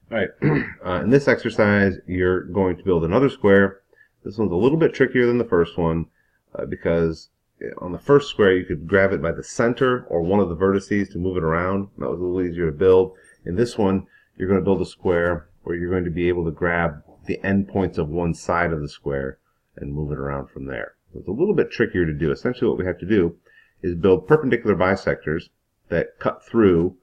All right, in this exercise, you're going to build another square. This one's a little bit trickier than the first one because on the first square, you could grab it by the center or one of the vertices to move it around. That was a little easier to build. In this one, you're going to build a square where you're going to be able to grab the endpoints of one side of the square and move it around from there. So it's a little bit trickier to do. Essentially, what we have to do is build perpendicular bisectors that cut through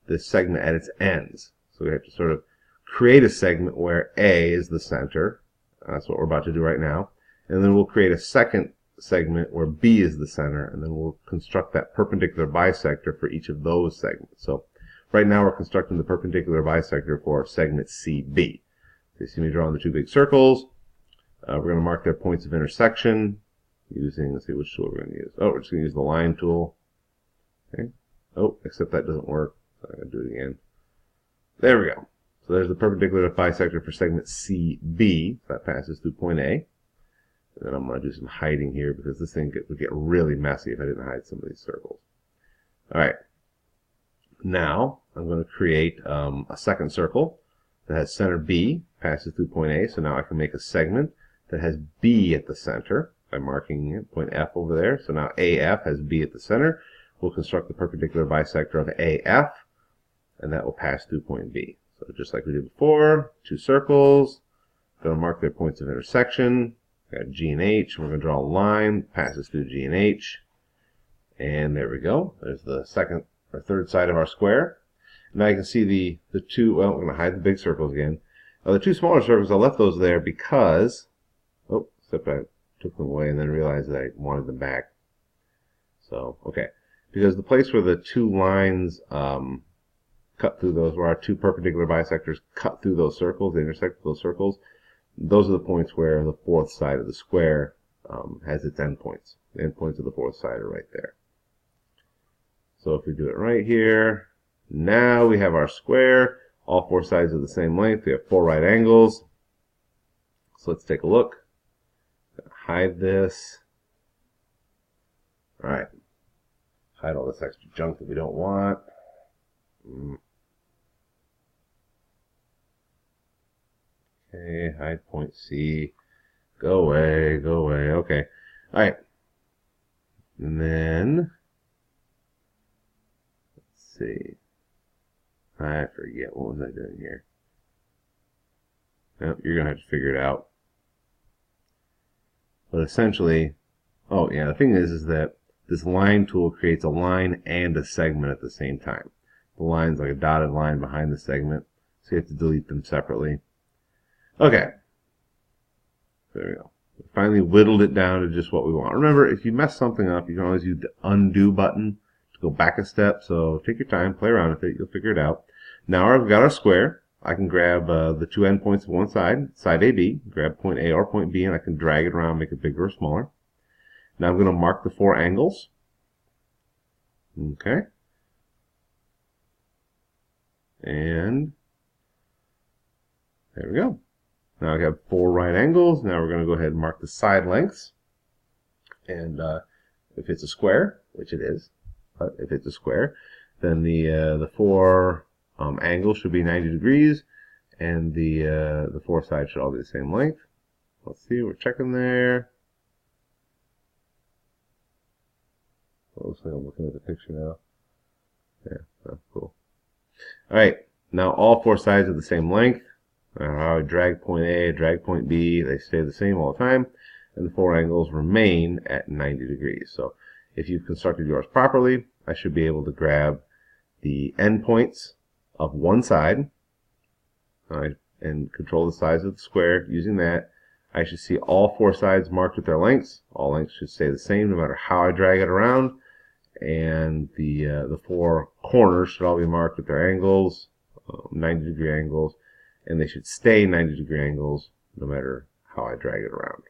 this segment at its ends. So we have to sort of create a segment where A is the center. That's what we're about to do right now. And then we'll create a second segment where B is the center, and then we'll construct that perpendicular bisector for each of those segments. So right now we're constructing the perpendicular bisector for segment CB. So you see me drawing the two big circles. We're going to mark their points of intersection using, let's see which tool we're going to use. Oh, we're just going to use the line tool. Okay. Oh, except that doesn't work. So I'm going to do it again. There we go. So there's the perpendicular bisector for segment CB. So that passes through point A. And then I'm going to do some hiding here because this thing would get really messy if I didn't hide some of these circles. All right. Now I'm going to create a second circle that has center B, passes through point A. So now I can make a segment that has B at the center by marking point F over there. So now AF has B at the center. We'll construct the perpendicular bisector of AF, and that will pass through point B. So just like we did before, two circles, going to mark their points of intersection. We've got G and H. We're going to draw a line, passes through G and H. And there we go. There's the second or third side of our square. Now you can see the two, well, we're going to hide the big circles again. Now the two smaller circles, I left those there because, oh, except I took them away and then realized that I wanted them back. So, okay. Because the place where the two lines cut through those, where our two perpendicular bisectors cut through those circles, they intersect those circles, those are the points where the fourth side of the square has its endpoints. The endpoints of the fourth side are right there. So if we do it right here, now we have our square. All four sides are the same length. We have four right angles. So let's take a look. Hide this. All right. Hide all this extra junk that we don't want. Okay, hide point C. Go away, go away. Okay. All right. And then, let's see. I forget. What was I doing here? Nope, you're going to have to figure it out. But essentially, oh yeah, the thing is that this line tool creates a line and a segment at the same time. The line's like a dotted line behind the segment, so you have to delete them separately. Okay. There we go. We finally whittled it down to just what we want. Remember, if you mess something up, you can always use the undo button to go back a step. So take your time, play around with it, you'll figure it out. Now I've got our square. I can grab the two endpoints of one side, side AB, grab point A or point B, and I can drag it around, make it bigger or smaller. Now I'm going to mark the four angles. Okay. And there we go. Now I have four right angles. Now we're going to go ahead and mark the side lengths. And if it's a square, which it is, but if it's a square, then the four angles should be 90 degrees, and the four sides should all be the same length. Let's see, we're checking there. Well, looks like I'm looking at the picture now. Yeah, that's cool. All right, now all four sides are the same length. I drag point A, drag point B, they stay the same all the time, and the four angles remain at 90 degrees. So if you've constructed yours properly, I should be able to grab the endpoints of one side, all right, and control the size of the square using that. I should see all four sides marked with their lengths. All lengths should stay the same no matter how I drag it around. And the four corners should all be marked with their angles, 90 degree angles, and they should stay 90 degree angles no matter how I drag it around.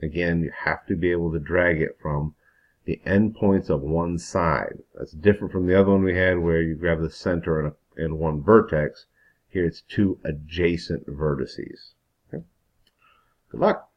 Again, you have to be able to drag it from the endpoints of one side. That's different from the other one we had where you grab the center and one vertex. Here it's two adjacent vertices. Okay? Good luck.